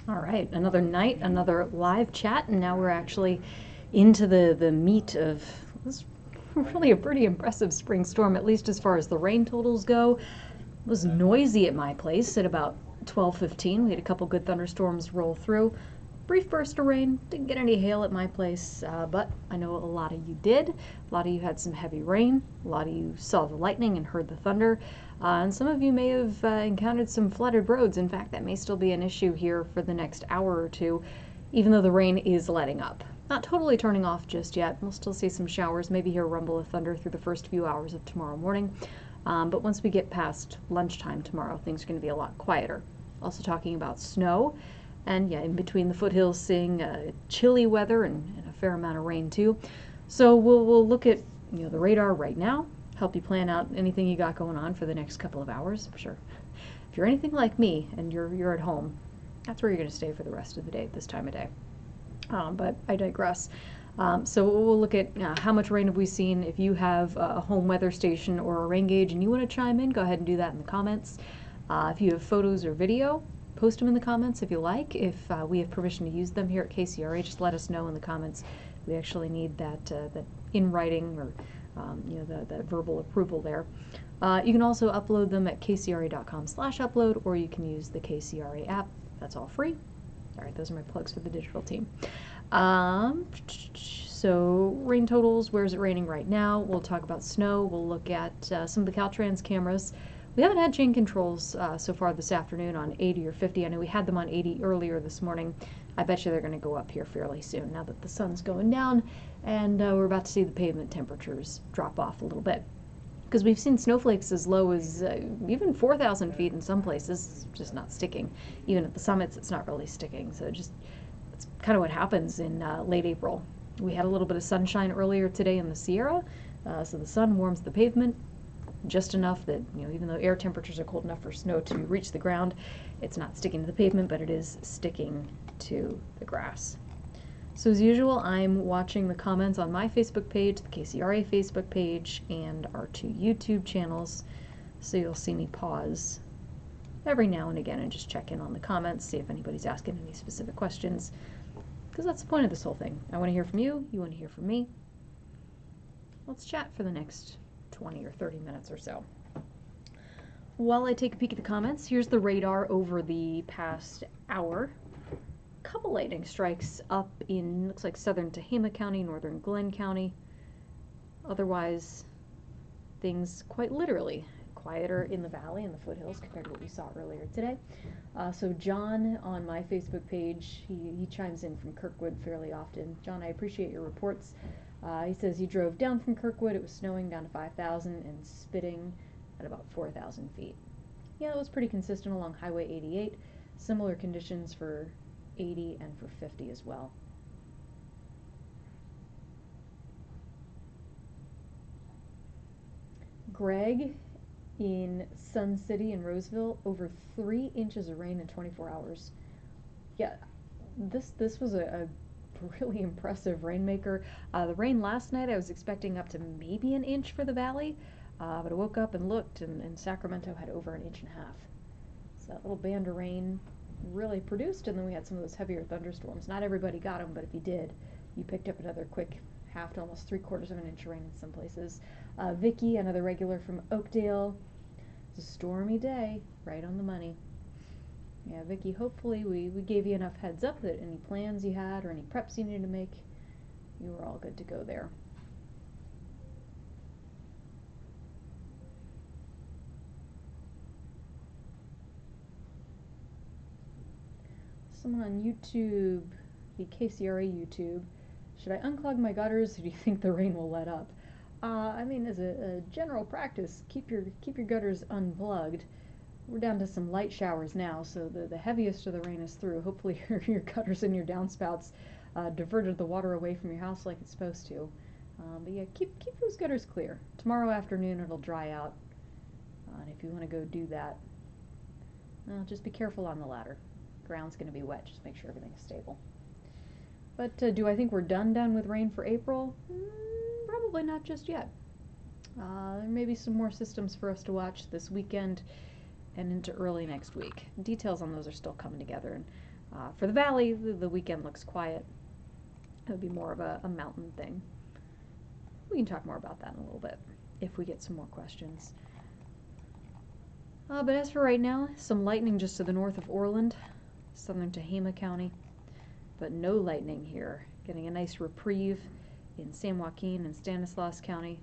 All right, another night, another live chat, and now we're actually into the meat of this really a pretty impressive spring storm, at least as far as the rain totals go. It was noisy at my place at about 12:15. We had a couple good thunderstorms roll through. Brief burst of rain. Didn't get any hail at my place, but I know a lot of you did. A lot of you had some heavy rain. A lot of you saw the lightning and heard the thunder. And some of you may have encountered some flooded roads. In fact, that may still be an issue here for the next hour or two, even though the rain is letting up. Not totally turning off just yet. We'll still see some showers, maybe hear a rumble of thunder through the first few hours of tomorrow morning. But once we get past lunchtime tomorrow, things are going to be a lot quieter. Also talking about snow. And yeah, in between the foothills, seeing chilly weather and a fair amount of rain too. So we'll look at the radar right now, help you plan out anything you got going on for the next couple of hours. For sure, if you're anything like me and you're at home, that's where you're going to stay for the rest of the day at this time of day. But I digress. So we'll look at how much rain have we seen. If you have a home weather station or a rain gauge and you want to chime in, go ahead and do that in the comments. If you have photos or video, post them in the comments if you like. If we have permission to use them here at KCRA, just let us know in the comments. We actually need that in writing or the verbal approval there. You can also upload them at kcra.com/upload, or you can use the KCRA app. That's all free. All right, those are my plugs for the digital team. So rain totals, where is it raining right now? We'll talk about snow. We'll look at some of the Caltrans cameras. We haven't had chain controls so far this afternoon on 80 or 50. I know we had them on 80 earlier this morning. I bet you they're going to go up here fairly soon now that the sun's going down and we're about to see the pavement temperatures drop off a little bit. Because we've seen snowflakes as low as even 4,000 feet in some places, just not sticking. Even at the summits, it's not really sticking. So it's kind of what happens in late April. We had a little bit of sunshine earlier today in the Sierra, so the sun warms the pavement just enough that, even though air temperatures are cold enough for snow to reach the ground, it's not sticking to the pavement, but it is sticking to the grass. So as usual, I'm watching the comments on my Facebook page, the KCRA Facebook page, and our two YouTube channels. So you'll see me pause every now and again and just check in on the comments, see if anybody's asking any specific questions, because that's the point of this whole thing. I want to hear from you, you want to hear from me. Let's chat for the next 20 or 30 minutes or so. While I take a peek at the comments, here's the radar over the past hour. Couple lightning strikes up in, looks like southern Tehama County, northern Glenn County. Otherwise, things quite literally quieter in the valley and the foothills compared to what we saw earlier today. So John on my Facebook page, he chimes in from Kirkwood fairly often. John, I appreciate your reports. He says he drove down from Kirkwood. It was snowing down to 5,000 and spitting at about 4,000 feet. Yeah, it was pretty consistent along Highway 88. Similar conditions for 80 and for 50 as well. Greg in Sun City in Roseville, over 3 inches of rain in 24 hours. Yeah, this was a really impressive rainmaker. The rain last night, I was expecting up to maybe an inch for the valley, but I woke up and looked, and Sacramento had over 1.5 inches. So that little band of rain really produced, and then we had some of those heavier thunderstorms. Not everybody got them, but if you did, you picked up another quick 1/2 to almost 3/4 of an inch of rain in some places. Vicky, another regular from Oakdale. It's a stormy day, right on the money. Yeah, Vicky, hopefully we gave you enough heads up that any plans you had or any preps you needed to make, you were all good to go there. Someone on YouTube, the KCRA YouTube, should I unclog my gutters or do you think the rain will let up? I mean, as a general practice, keep your gutters unplugged. We're down to some light showers now, so the heaviest of the rain is through. Hopefully your gutters and your downspouts diverted the water away from your house like it's supposed to. But yeah, keep those gutters clear. Tomorrow afternoon it'll dry out, and if you want to go do that, just be careful on the ladder. Ground's going to be wet. Just make sure everything's stable. But do I think we're done with rain for April? Probably not just yet. There may be some more systems for us to watch this weekend and into early next week. Details on those are still coming together, and For the valley, the weekend looks quiet. It would be more of a mountain thing. We can talk more about that in a little bit if we get some more questions. But as for right now, some lightning just to the north of Orland, southern Tehama County, but no lightning here. Getting a nice reprieve in San Joaquin and Stanislaus County.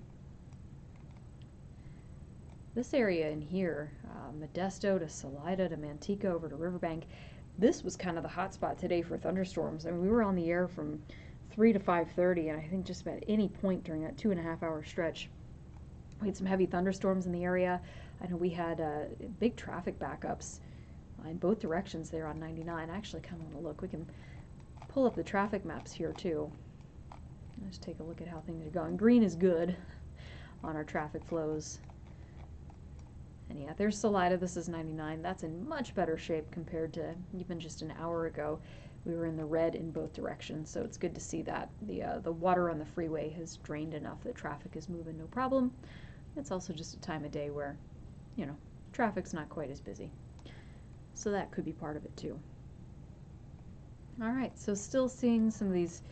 This area in here, Modesto to Salida to Manteca over to Riverbank, this was kind of the hot spot today for thunderstorms. I mean, we were on the air from 3 to 5:30, and I think just about any point during that 2.5-hour stretch, we had some heavy thunderstorms in the area. I know we had big traffic backups in both directions there on 99. I actually kind of want to look. We can pull up the traffic maps here too. Let's take a look at how things are going. Green is good on our traffic flows. And yeah, there's Salida. This is 99. That's in much better shape compared to even just an hour ago. We were in the red in both directions, so it's good to see that. The water on the freeway has drained enough that traffic is moving no problem. It's also just a time of day where, you know, traffic's not quite as busy. So that could be part of it too. All right, so still seeing some of these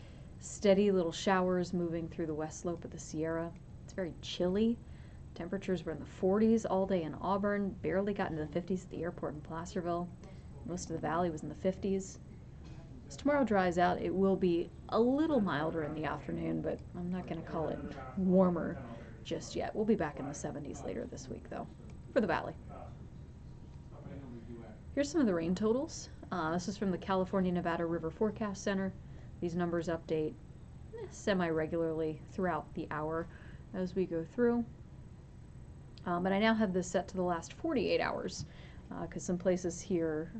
steady little showers moving through the west slope of the Sierra. It's very chilly. Temperatures were in the 40s all day in Auburn, barely got into the 50s at the airport in Placerville. Most of the valley was in the 50s. As tomorrow dries out, it will be a little milder in the afternoon, but I'm not going to call it warmer just yet. We'll be back in the 70s later this week, though, for the valley. Here's some of the rain totals. This is from the California-Nevada River Forecast Center. These numbers update semi-regularly throughout the hour as we go through. But I now have this set to the last 48 hours because some places here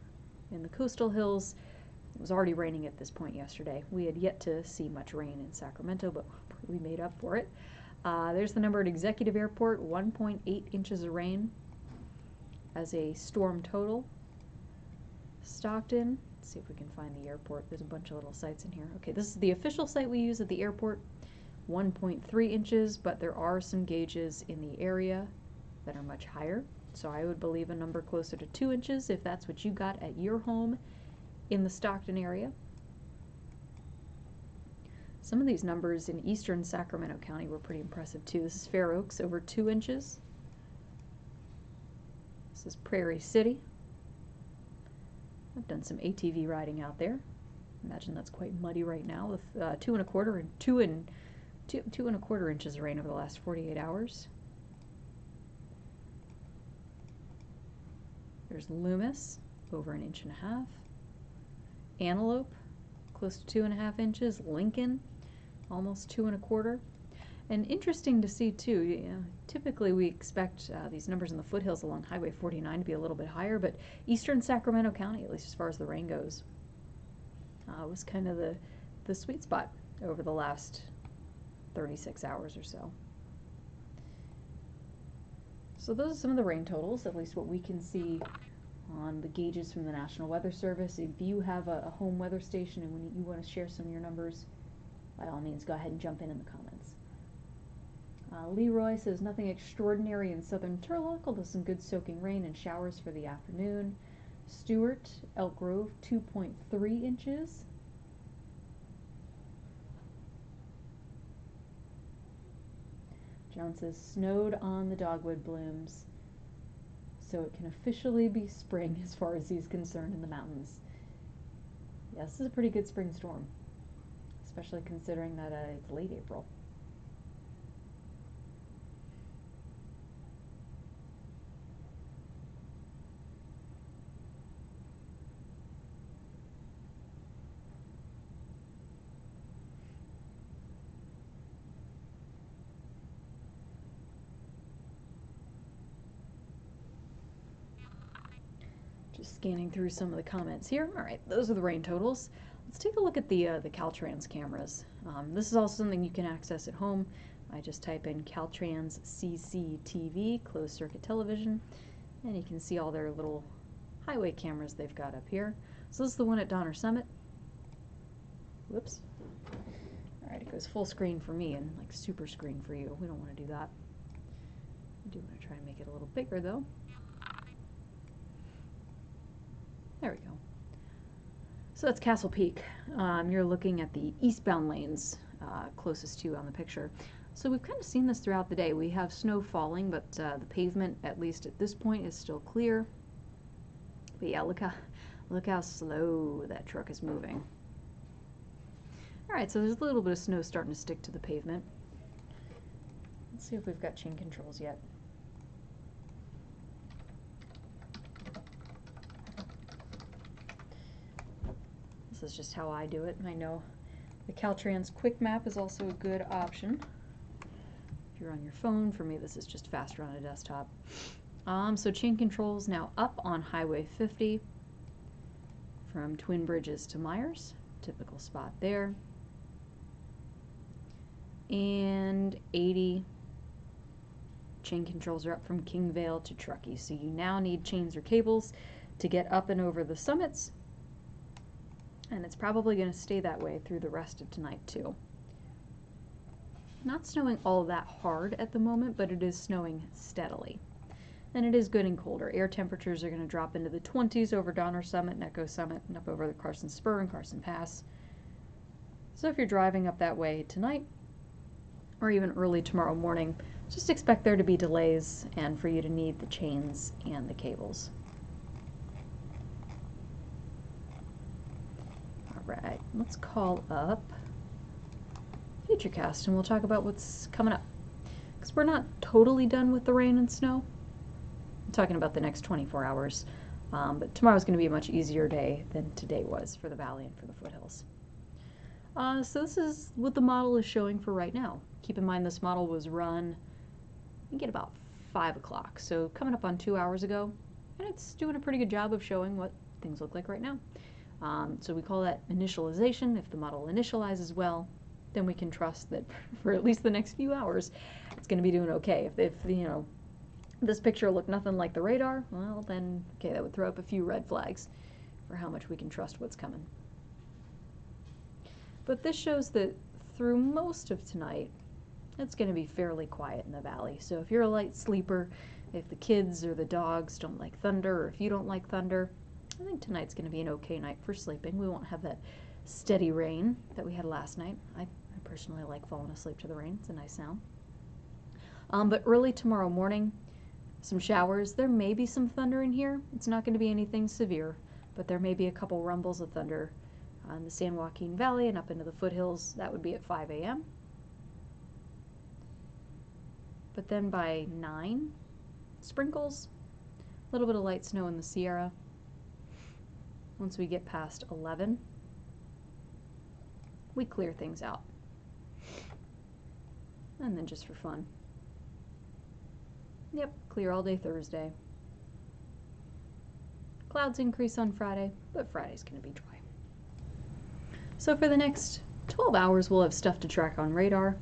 in the coastal hills, it was already raining at this point yesterday. We had yet to see much rain in Sacramento, but we made up for it. There's the number at Executive Airport, 1.8 inches of rain as a storm total. Stockton, let's see if we can find the airport. There's a bunch of little sites in here. Okay, this is the official site we use at the airport, 1.3 inches, but there are some gauges in the area that are much higher. So I would believe a number closer to 2 inches if that's what you got at your home in the Stockton area. Some of these numbers in eastern Sacramento County were pretty impressive too. This is Fair Oaks, over 2 inches. This is Prairie City. I've done some ATV riding out there. Imagine that's quite muddy right now with 2.25 and 2.25 inches of rain over the last 48 hours. There's Loomis, over 1.5 inches. Antelope, close to 2.5 inches. Lincoln, almost 2.25. And interesting to see too, you know, typically we expect these numbers in the foothills along Highway 49 to be a little bit higher, but eastern Sacramento County, at least as far as the rain goes, was kind of the sweet spot over the last 36 hours or so. So those are some of the rain totals, at least what we can see on the gauges from the National Weather Service. If you have a home weather station and when you want to share some of your numbers, by all means go ahead and jump in the comments. Leroy says nothing extraordinary in southern Turlock, although some good soaking rain and showers for the afternoon. Stewart, Elk Grove, 2.3 inches. John says snowed on the dogwood blooms, so it can officially be spring as far as he's concerned in the mountains. Yeah, this is a pretty good spring storm, especially considering that it's late April. Just scanning through some of the comments here. All right, those are the rain totals. Let's take a look at the Caltrans cameras. This is also something you can access at home. I just type in Caltrans CCTV, closed circuit television, and you can see all their little highway cameras they've got up here. So this is the one at Donner Summit. Whoops. All right, it goes full screen for me and like super screen for you. We don't want to do that. I do want to try and make it a little bigger though. There we go. So that's Castle Peak. You're looking at the eastbound lanes closest to you on the picture. So we've kind of seen this throughout the day. We have snow falling, but the pavement, at least at this point, is still clear. But yeah, look how slow that truck is moving. All right, so there's a little bit of snow starting to stick to the pavement. Let's see if we've got chain controls yet. This is just how I do it. I know the Caltrans Quick Map is also a good option. If you're on your phone, for me this is just faster on a desktop. So chain controls now up on Highway 50 from Twin Bridges to Myers. Typical spot there. And 80 chain controls are up from Kingvale to Truckee. So you now need chains or cables to get up and over the summits. And it's probably going to stay that way through the rest of tonight too. Not snowing all that hard at the moment, but it is snowing steadily. And it is getting colder. Air temperatures are going to drop into the 20s over Donner Summit, Necco Summit, and up over the Carson Spur and Carson Pass. So if you're driving up that way tonight, or even early tomorrow morning, just expect there to be delays and for you to need the chains and the cables. Alright, let's call up Futurecast and we'll talk about what's coming up. Because we're not totally done with the rain and snow. I'm talking about the next 24 hours. But tomorrow's going to be a much easier day than today was for the valley and for the foothills. So this is what the model is showing for right now. Keep in mind this model was run, I think, at about 5 o'clock. So coming up on 2 hours ago. And it's doing a pretty good job of showing what things look like right now. So we call that initialization. If the model initializes well, then we can trust that for at least the next few hours, it's going to be doing okay. If you know, this picture looked nothing like the radar, well then, okay, that would throw up a few red flags for how much we can trust what's coming. But this shows that through most of tonight, it's going to be fairly quiet in the valley. So if you're a light sleeper, if the kids or the dogs don't like thunder, or if you don't like thunder, I think tonight's going to be an okay night for sleeping. We won't have that steady rain that we had last night. I personally like falling asleep to the rain. It's a nice sound. But early tomorrow morning, some showers. There may be some thunder in here. It's not going to be anything severe, but there may be a couple rumbles of thunder in the San Joaquin Valley and up into the foothills. That would be at 5 a.m. But then by 9, sprinkles, a little bit of light snow in the Sierra. Once we get past 11, we clear things out. And then just for fun. Yep, clear all day Thursday. Clouds increase on Friday, but Friday's going to be dry. So for the next 12 hours, we'll have stuff to track on radar.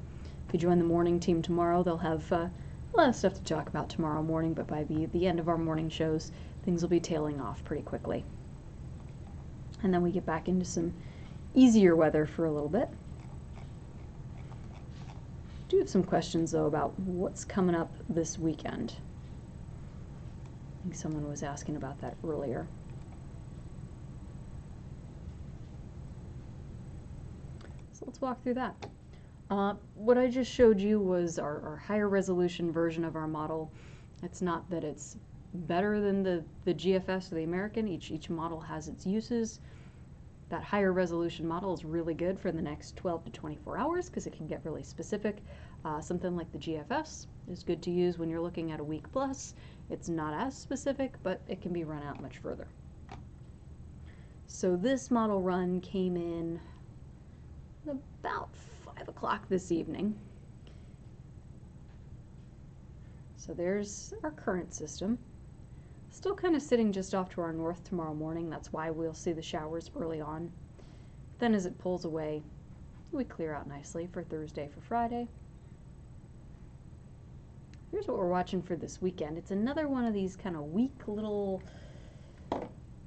If you join the morning team tomorrow, they'll have a lot of stuff to talk about tomorrow morning, but by the end of our morning shows, things will be tailing off pretty quickly. And then we get back into some easier weather for a little bit. I do have some questions, though, about what's coming up this weekend. I think someone was asking about that earlier. So let's walk through that. What I just showed you was our higher resolution version of our model. It's not that it's better than the GFS or the American. Each model has its uses. That higher resolution model is really good for the next 12 to 24 hours because it can get really specific. Something like the GFS is good to use when you're looking at a week plus. It's not as specific, but it can be run out much further. So this model run came in about 5 o'clock this evening. So there's our current system. Still kind of sitting just off to our north tomorrow morning. That's why we'll see the showers early on. Then as it pulls away, we clear out nicely for Thursday, for Friday. Here's what we're watching for this weekend. It's another one of these kind of weak little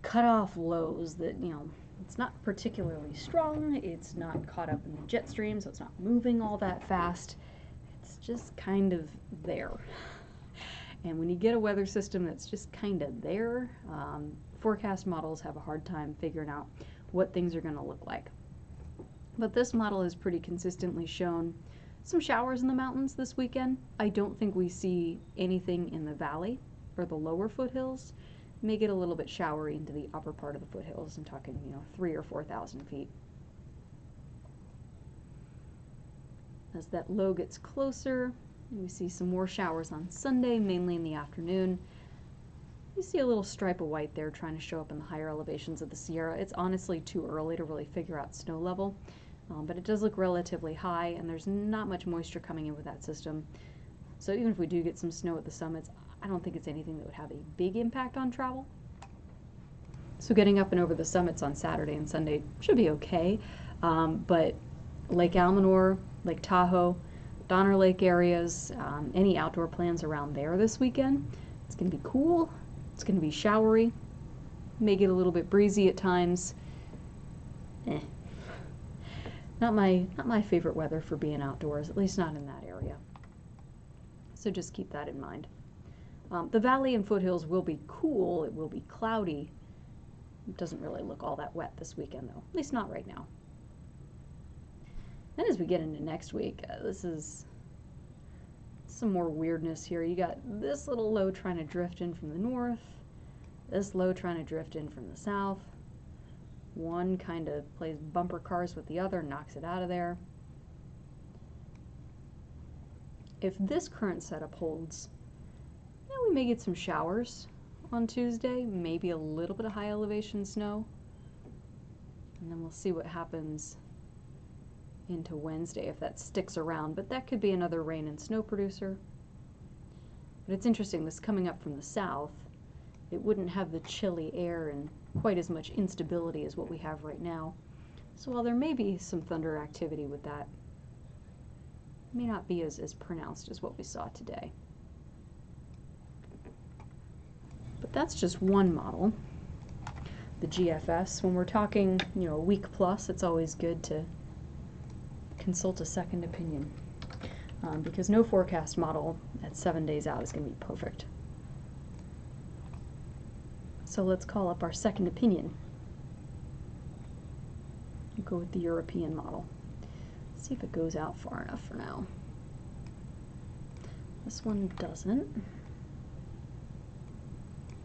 cut-off lows that, you know, it's not particularly strong. It's not caught up in the jet stream, so it's not moving all that fast. It's just kind of there. And when you get a weather system that's just kind of there, forecast models have a hard time figuring out what things are going to look like. But this model has pretty consistently shown some showers in the mountains this weekend. I don't think we see anything in the valley or the lower foothills. May get a little bit showery into the upper part of the foothills. I'm talking, 3,000 or 4,000 feet. As that low gets closer, we see some more showers on Sunday, mainly in the afternoon. You see a little stripe of white there trying to show up in the higher elevations of the Sierra. It's honestly too early to really figure out snow level, but it does look relatively high, and there's not much moisture coming in with that system. So even if we do get some snow at the summits, I don't think it's anything that would have a big impact on travel. So getting up and over the summits on Saturday and Sunday should be okay, but Lake Almanor, Lake Tahoe, Donner Lake areas, any outdoor plans around there this weekend, it's going to be cool, it's going to be showery, may get a little bit breezy at times. Not my favorite weather for being outdoors, at least not in that area. So just keep that in mind. The valley and foothills will be cool, it will be cloudy. It doesn't really look all that wet this weekend though, at least not right now. Then as we get into next week, this is some more weirdness here. You got this little low trying to drift in from the north, this low trying to drift in from the south. One kind of plays bumper cars with the other, knocks it out of there. If this current setup holds, we may get some showers on Tuesday, maybe a little bit of high elevation snow, and then we'll see what happens into Wednesday if that sticks around, but that could be another rain and snow producer. But it's interesting, this coming up from the south, it wouldn't have the chilly air and quite as much instability as what we have right now. So while there may be some thunder activity with that, it may not be as pronounced as what we saw today. But that's just one model, the GFS. When we're talking, a week plus, it's always good to consult a second opinion, because no forecast model at 7 days out is going to be perfect. So let's call up our second opinion. We'll go with the European model. Let's see if it goes out far enough for now. This one doesn't.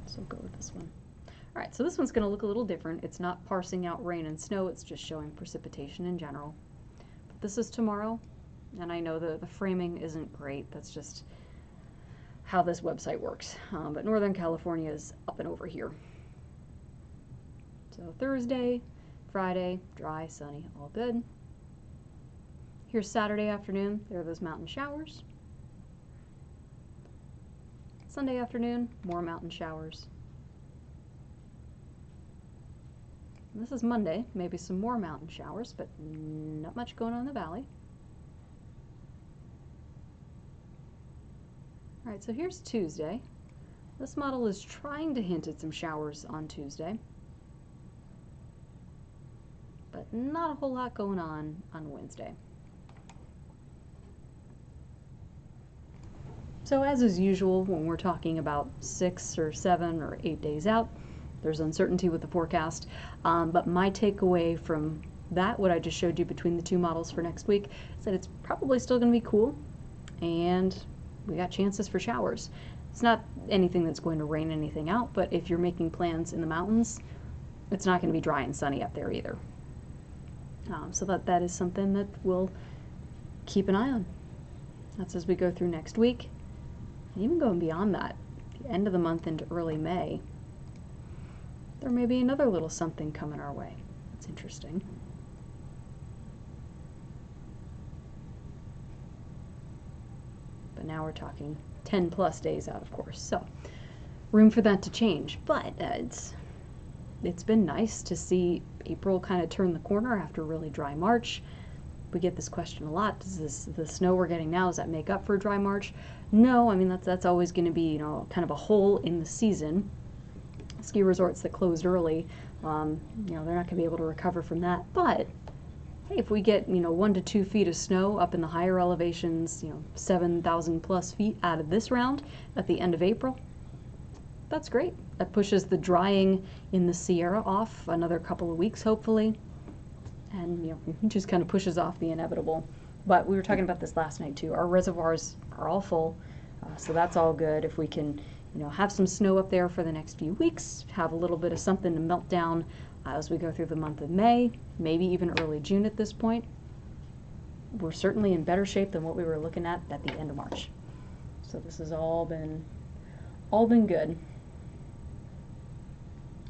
So we'll go with this one. All right, so this one's going to look a little different. It's not parsing out rain and snow, it's just showing precipitation in general. But this is tomorrow, and I know the framing isn't great. That's just how this website works. But Northern California is up and over here. So Thursday, Friday, dry, sunny, all good. Here's Saturday afternoon. There are those mountain showers. Sunday afternoon, more mountain showers. And this is Monday, maybe some more mountain showers, but not much going on in the valley. All right, so here's Tuesday. This model is trying to hint at some showers on Tuesday, but not a whole lot going on Wednesday. So as is usual, when we're talking about 6 or 7 or 8 days out, there's uncertainty with the forecast. But my takeaway from that, what I just showed you between the two models for next week, is that it's probably still going to be cool, and we got chances for showers. It's not anything that's going to rain anything out, but if you're making plans in the mountains, it's not going to be dry and sunny up there either. So that is something that we'll keep an eye on. That's as we go through next week. And even going beyond that, the end of the month into early May, there may be another little something coming our way. That's interesting. But now we're talking 10 plus days out, of course. So room for that to change. But it's been nice to see April kind of turn the corner after a really dry March. We get this question a lot. Does the snow we're getting now, does that make up for a dry March? No, I mean that's always going to be kind of a hole in the season. Ski resorts that closed early, they're not going to be able to recover from that. But hey, if we get 1 to 2 feet of snow up in the higher elevations, 7,000 plus feet out of this round at the end of April, that's great. That pushes the drying in the Sierra off another couple of weeks, hopefully. And, you know, it just kind of pushes off the inevitable. But we were talking about this last night, too. Our reservoirs are all full, so that's all good. If we can, you know, have some snow up there for the next few weeks, have a little bit of something to melt down as we go through the month of May, maybe even early June at this point, we're certainly in better shape than what we were looking at the end of March. So this has all been good.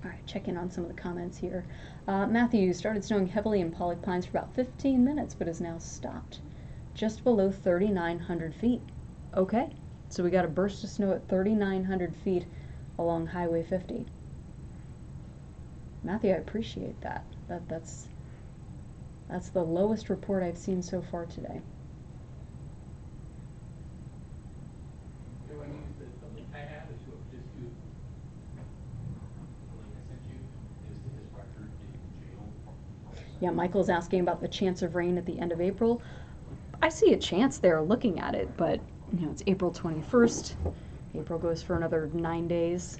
All right, check in on some of the comments here. Matthew, started snowing heavily in Pollock Pines for about 15 minutes, but has now stopped just below 3,900 feet. Okay, so we got a burst of snow at 3,900 feet along Highway 50. Matthew, I appreciate that. That's the lowest report I've seen so far today. Yeah, Michael's asking about the chance of rain at the end of April. I see a chance there looking at it, but you know, it's April 21st. April goes for another 9 days.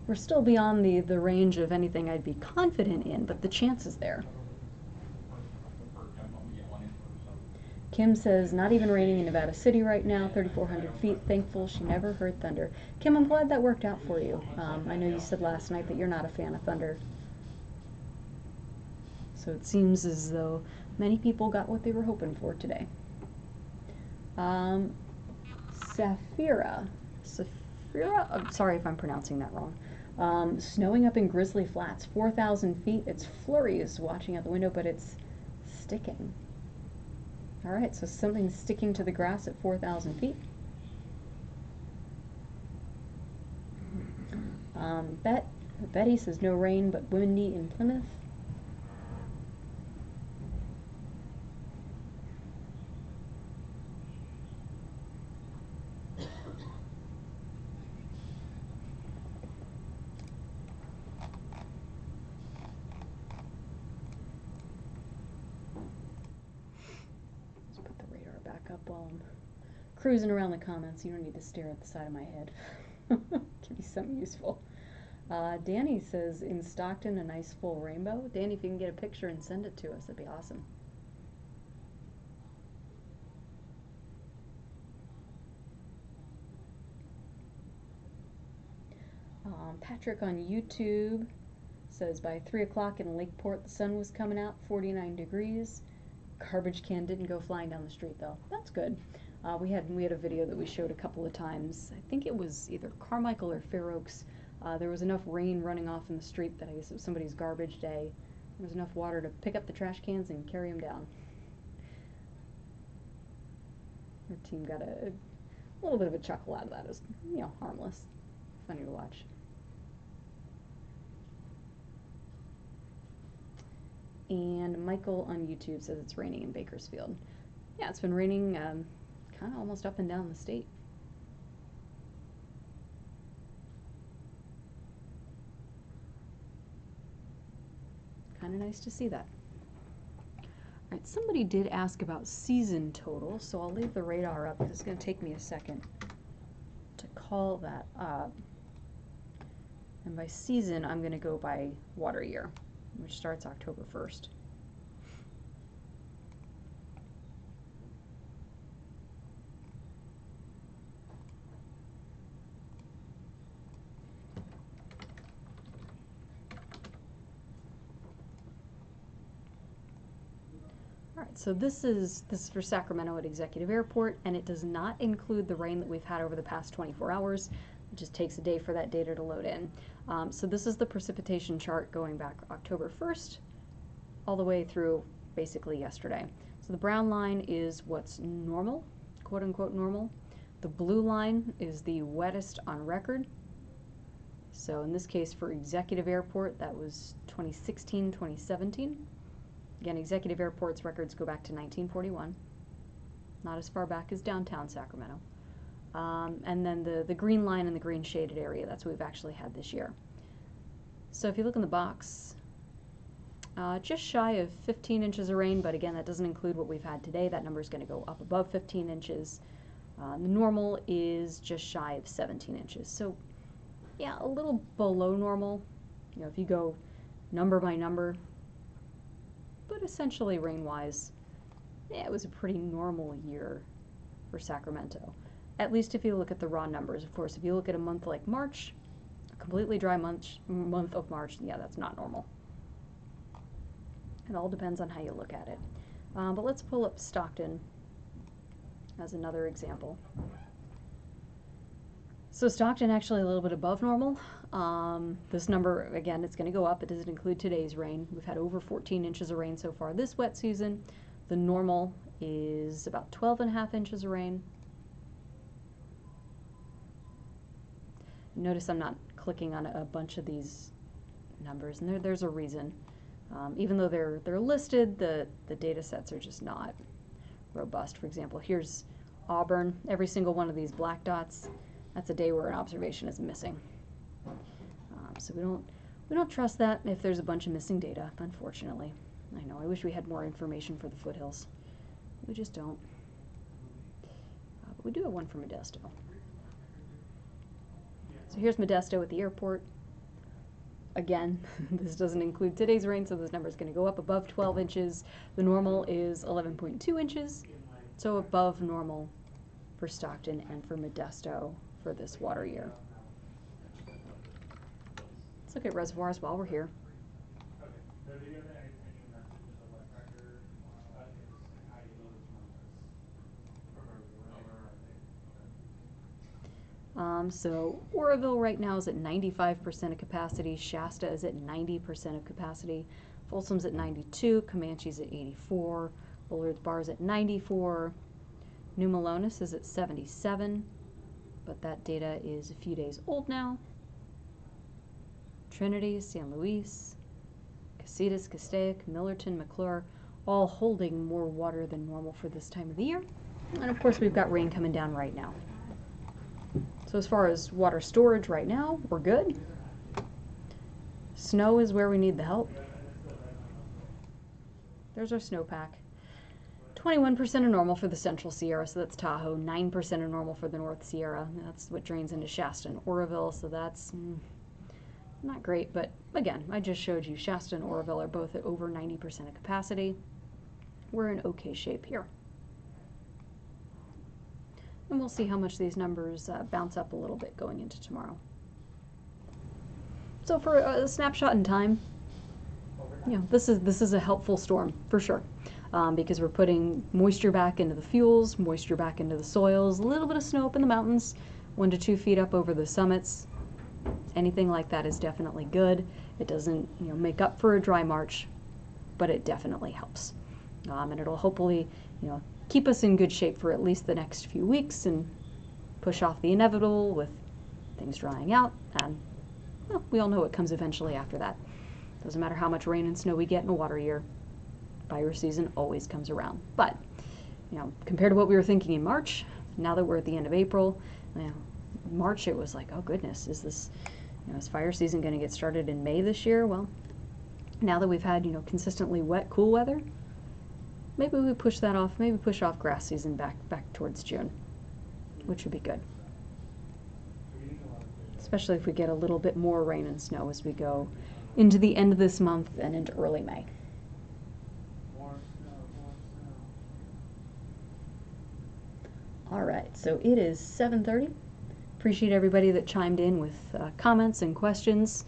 We're still beyond the range of anything I'd be confident in, but the chance is there. Kim says, not even raining in Nevada City right now, 3,400 feet. Thankful she never heard thunder. Kim, I'm glad that worked out for you. I know you said last night that you're not a fan of thunder. So it seems as though many people got what they were hoping for today. Safira, I'm sorry if I'm pronouncing that wrong. Snowing up in Grizzly Flats, 4,000 feet. It's flurries watching out the window, but it's sticking. All right, so something's sticking to the grass at 4,000 feet. Betty says no rain, but windy in Plymouth. Up while I'm cruising around the comments. You don't need to stare at the side of my head. Give you something useful. Danny says, in Stockton, a nice full rainbow. Danny, if you can get a picture and send it to us, that'd be awesome. Patrick on YouTube says, by 3 o'clock in Lakeport, the sun was coming out, 49 degrees. Garbage can didn't go flying down the street, though. That's good. We had a video that we showed a couple of times. I think it was either Carmichael or Fair Oaks. There was enough rain running off in the street that I guess it was somebody's garbage day. There was enough water to pick up the trash cans and carry them down. Our team got a little bit of a chuckle out of that. It was, you know, harmless. Funny to watch. And Michael on YouTube says it's raining in Bakersfield. Yeah, it's been raining kind of almost up and down the state. Kind of nice to see that. All right, somebody did ask about season total, so I'll leave the radar up because it's going to take me a second to call that up. And by season, I'm going to go by water year, which starts October 1st. All right, so this is for Sacramento at Executive Airport, and it does not include the rain that we've had over the past 24 hours. It just takes a day for that data to load in. So this is the precipitation chart going back October 1st all the way through basically yesterday. So the brown line is what's normal, quote unquote normal. The blue line is the wettest on record. So in this case for Executive Airport, that was 2016, 2017. Again, Executive Airport's records go back to 1941, not as far back as downtown Sacramento. And then the green line and the green shaded area, that's what we've actually had this year. So if you look in the box, just shy of 15 inches of rain, but again, that doesn't include what we've had today. That number is going to go up above 15 inches. The normal is just shy of 17 inches. So Yeah, a little below normal, if you go number by number, but essentially rain-wise, yeah, it was a pretty normal year for Sacramento. At least if you look at the raw numbers. Of course, if you look at a month like March, a completely dry month of March, yeah, that's not normal. It all depends on how you look at it. But let's pull up Stockton as another example. So Stockton actually a little bit above normal. This number, again, it's going to go up. It doesn't include today's rain. We've had over 14 inches of rain so far this wet season. The normal is about 12.5 inches of rain. Notice I'm not clicking on a bunch of these numbers, and there's a reason. Even though they're listed, the data sets are just not robust. For example, here's Auburn. Every single one of these black dots, that's a day where an observation is missing. So we don't trust that if there's a bunch of missing data, unfortunately. I know, I wish we had more information for the foothills. We just don't. But we do have one for Modesto. So here's Modesto at the airport. Again, this doesn't include today's rain, so this number is going to go up above 12 inches. The normal is 11.2 inches, so above normal for Stockton and for Modesto for this water year. Let's look at reservoirs while we're here. So Oroville right now is at 95% of capacity. Shasta is at 90% of capacity. Folsom's at 92. Comanche's at 84. Bullard's Bar is at 94. New Melones is at 77, but that data is a few days old now. Trinity, San Luis, Casitas, Castaic, Millerton, McClure, all holding more water than normal for this time of the year. And of course, we've got rain coming down right now. So as far as water storage right now, we're good. Snow is where we need the help. There's our snowpack. 21% of normal for the Central Sierra, so that's Tahoe. 9% of normal for the North Sierra. That's what drains into Shasta and Oroville, so that's not great. But again, I just showed you Shasta and Oroville are both at over 90% of capacity. We're in okay shape here. And we'll see how much these numbers bounce up a little bit going into tomorrow. So for a snapshot in time, this is a helpful storm for sure, because we're putting moisture back into the fuels, moisture back into the soils, a little bit of snow up in the mountains, 1 to 2 feet up over the summits. Anything like that is definitely good. It doesn't make up for a dry March, but it definitely helps, and it'll hopefully keep us in good shape for at least the next few weeks and push off the inevitable with things drying out. And well, we all know what comes eventually after that. Doesn't matter how much rain and snow we get in a water year, fire season always comes around. But compared to what we were thinking in March, now that we're at the end of April, March it was like, oh goodness, is this is fire season going to get started in May this year? Well, now that we've had consistently wet, cool weather, maybe we push that off. Maybe push off grass season back towards June, which would be good. Especially if we get a little bit more rain and snow as we go into the end of this month and into early May. All right, so it is 7:30. Appreciate everybody that chimed in with comments and questions.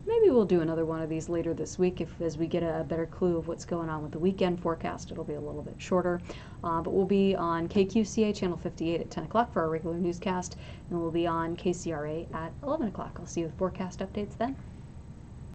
Maybe we'll do another one of these later this week as we get a better clue of what's going on with the weekend forecast. It'll be a little bit shorter, but we'll be on KQCA channel 58 at 10 o'clock for our regular newscast, and we'll be on KCRA at 11 o'clock. I'll see you with forecast updates then.